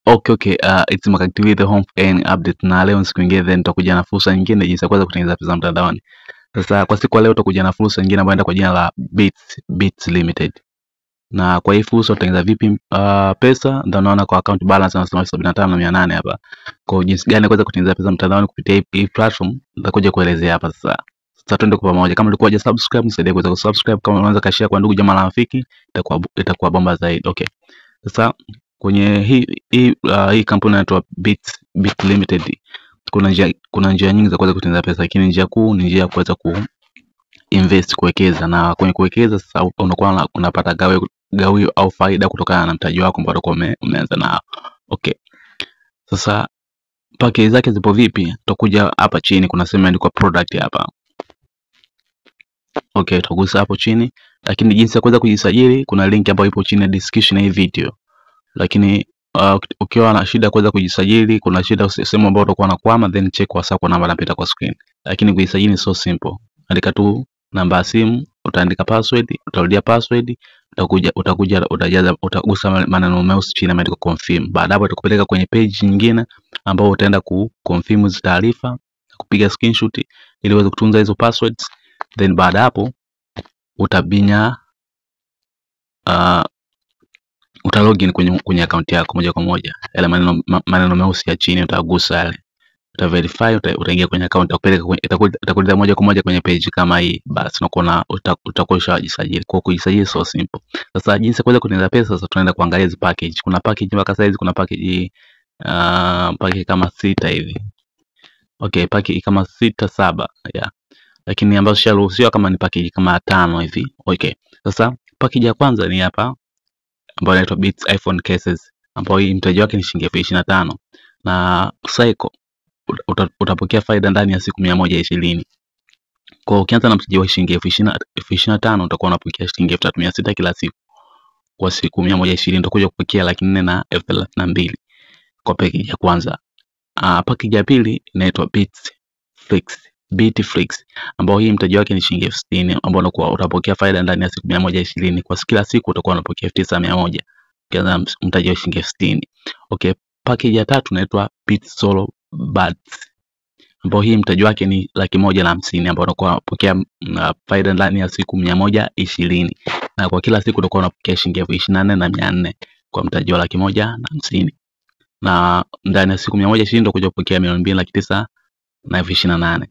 Okay. It's Makak TV, the home for any update, na leo siku nyingine then tutakuja na fursa nyingine jinsi ya kuweza kutengeneza pesa mtandaoni. Sasa kwa siku leo tutakuja na fursa nyingine ambayo inaenda kwa jina la Bits Limited. Na kwa hii fursa utatengeneza vipi pesa? Ndio unaona kwa account balance anasema 75,800 hapa. Kwa jinsi gani kuweza kutengeneza pesa mtandaoni kupitia hii platform nitakuja kuelezea hapa sasa. Sasa twende kwa pamoja. Kama ulikuwa hujasubscribe, nisaidie kuweza kusubscribe. Kama unaweza kashare kwa ndugu jamaa na rafiki, itakuwa bomba zaidi. Okay. Sasa kwenye hii kampuni inaitwa Bits Limited, kuna njia nyingi za kuweza kutengeneza pesa, lakini njia kuu ni njia ya kuweza invest, kuwekeza. Na kwenye kuwekeza sasa unakuwa unapata gawio au faida kutokana na mtaji wako ambao umeanza nao. Okay. Sasa package zake zipo vipi? Tutakuja hapa chini, kuna sehemu imeandikwa product hapa. Okay, tutagusa hapo chini, lakini jinsi ya kuweza kujisajili kuna link ambayo ipo chini ya description ya hii video. Lakini ukiwa na shida kuweza kujisajili, kuna shida sehemu ambayo utakuwa unakwama, then check WhatsApp kwa namba inapita kwa screen. Lakini kujisajili so simple. Andika tu namba ya simu, utaandika password, utarudia password, utagusa maneno meusi chini imeandikwa confirm. Baada hapo itakupeleka kwenye page nyingine ambapo utaenda confirm hizo taarifa, kupiga screenshot ili uweze kutunza hizo passwords. Then baada hapo utabinya utalogin kwenye account yako moja kwa moja. Yale maneno meusi ya chini utagusa yale, utaverify, utaingia kwenye account, itakuleta moja kwa moja kwenye page kama hii. Basi unakuwa utakuwa ushajisajili. Kwa kujisajili so simple. Sasa jinsi ya kuweza kutengeneza pesa, sasa tunaenda kuangalia hizo package. Kuna package mpaka size, kuna package kama 6 hivi. Okay, package kama 6-7, yeah. Lakini ambazo sharuhusiwa kama ni package kama 5 hivi. Okay. Sasa package ya kwanza ni hapa ambayo inaitwa Bits iPhone Cases, ambayo hii mtaji wake ni shilingi 25,000 na cycle utapokea faida ndani ya siku 120. Kwa ukianza na mtaji wa shilingi 25,000 utakuwa unapokea shilingi 3,600 kila siku. Kwa siku 120 utakuja kupokea 4,32 kwa package ya kwanza. Package ya pili inaitwa Bitflix, ambao hii mtaji wake ni shilingi 60,000, ambao unakuwa utapokea faida ndani ya siku 120. Kwa kila siku utakuwa unapokea 9,100 ukianza mtaji wa shilingi 60,000. Okay, package ya tatu inaitwa Bitsolo Buds, ambao hii mtaji wake ni 150,000, ambao unakuwa unapokea faida ndani ya siku 120. Na kwa kila siku utakuwa unapokea shilingi 24,400 kwa mtaji wa 150,000. Na ndani ya siku 120 utakuja kupokea 2,928.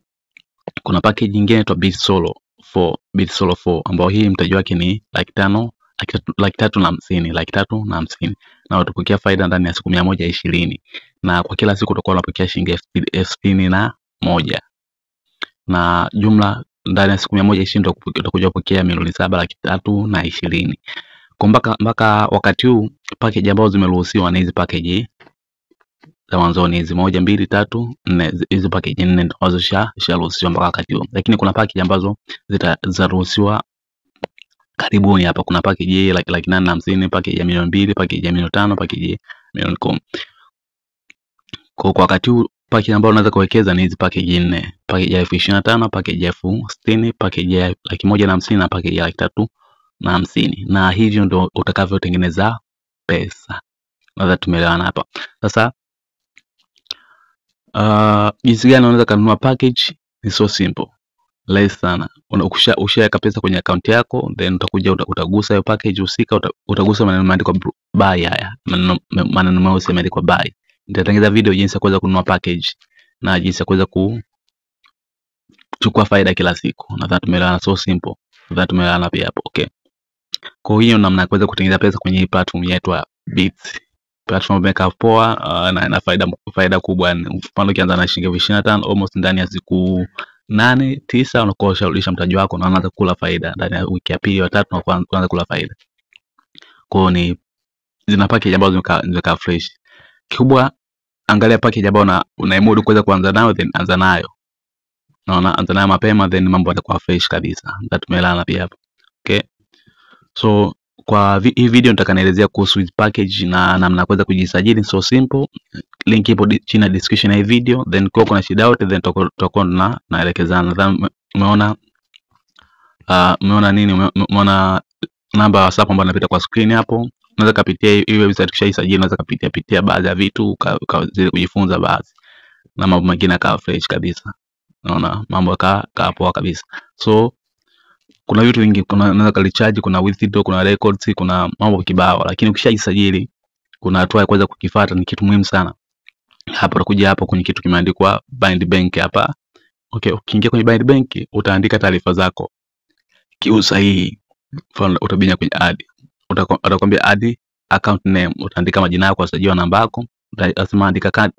Kuna package nyingine inaitwa Bitsolo 4, ambao hii mtaji wake ni 350,000 na utapokea faida ndani ya siku 120. Na kwa kila siku utakuwa unapokea shilingi 61,000. Na jumla ndani ya siku 120 utakuja kupokea 7,320,000. Kwa mpaka wakati huu package ambazo zimeruhusiwa ni hizi package za mwanzoni, hizi 1, 2, 3, 4. Hizi package 4 ambazo sharuhusiwa mpaka wakati huu. Lakini kuna package ambazo zitaruhusiwa karibuni hapa. Kuna package ya 850,000, package ya 2,000,000, package ya 500,000, package ya 10,000. Kwa wakati huu package ambazo unaweza kuwekeza ni hizi package 4. Package ya 25,000, package ya 60,000, package ya 150,000 na package ya 350,000. Na hivyo ndio utakavyotengeneza pesa. Nadhani tumeelewana hapa. Sasa jinsi gani unaweza kununua package? Ni so simple. Rahisi sana. Ushaweka pesa kwenye account yako, then utakuja utagusa hiyo package husika, utagusa maneno yameandikwa buy, haya maneno meusi yameandikwa buy. Nitatengeneza video jinsi ya kuweza kununua package na jinsi ya kuweza kuchukua faida kila siku. Nadhani tumeelewana, so simple. Nadhani tumeelewana pia hapo. Okay. Kwa hiyo namna ya kuweza kutengeneza pesa kwenye hii platform yetu Bits. Platform imeka poa na faida kubwa. Mfano ukianza na shilingi 25,000, almost ndani ya siku 8-9 unakuwa usharudisha mtaji wako na unaanza kula faida. Ndani ya wiki ya pili au tatu unaanza kula faida. Kwa hiyo ni zina package ambazo zimekaa fresh. Kikubwa angalia package ambayo unaimudu kuweza kuanza nayo, then anza nayo. Naona anza nayo mapema, then mambo yatakuwa fresh kabisa. Ndio tumeelewana pia hapo. Okay. So kwa hii video nataka naelezea kuhusu hii package na namna kuweza kujisajili. So simple. Link ipo chini ya description ya hii video. Then kwa kuna shida yote then tutakuwa naelekezana. Nadhani umeona nini? Umeona namba ya WhatsApp ambayo inapita kwa screen hapo. unaweza kupitia hii website kishaisajili, unaweza kupitia baadhi ya vitu zile kujifunza baadhi na mambo mengine akawa fresh kabisa. Unaona mambo yakawa poa kabisa. So kuna vitu vingi, unaweza kulicharge, kuna withdraw, kuna records, kuna mambo kibao, lakini ukishajisajili kuna hatua ya kuweza kukifuata, ni kitu muhimu sana. Hapa utakuja hapo kwenye kitu kimeandikwa Bind Bank hapa. Okay, ukiingia kwenye Bind Bank utaandika taarifa zako kiusahihi. Mfano utabinya kwenye add. Utakwambia add account name, utaandika majina yako, usajili namba yako, utasema andika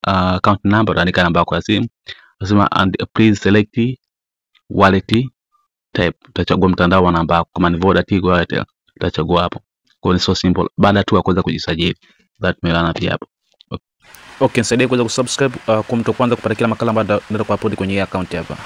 account number, utaandika namba yako ya simu. Utasema and please select wallet type, utachagua mtandao wa namba yako, kama ni Voda, Tigo, Airtel utachagua hapo. Kwa ni so simple, baada tu ya kuweza kujisajili. That melana pia hapo. Okay, nisaidie kuweza kusubscribe kwa mtu kwanza kupata kila makala ambayo ndio kwa upload kwenye account hapa.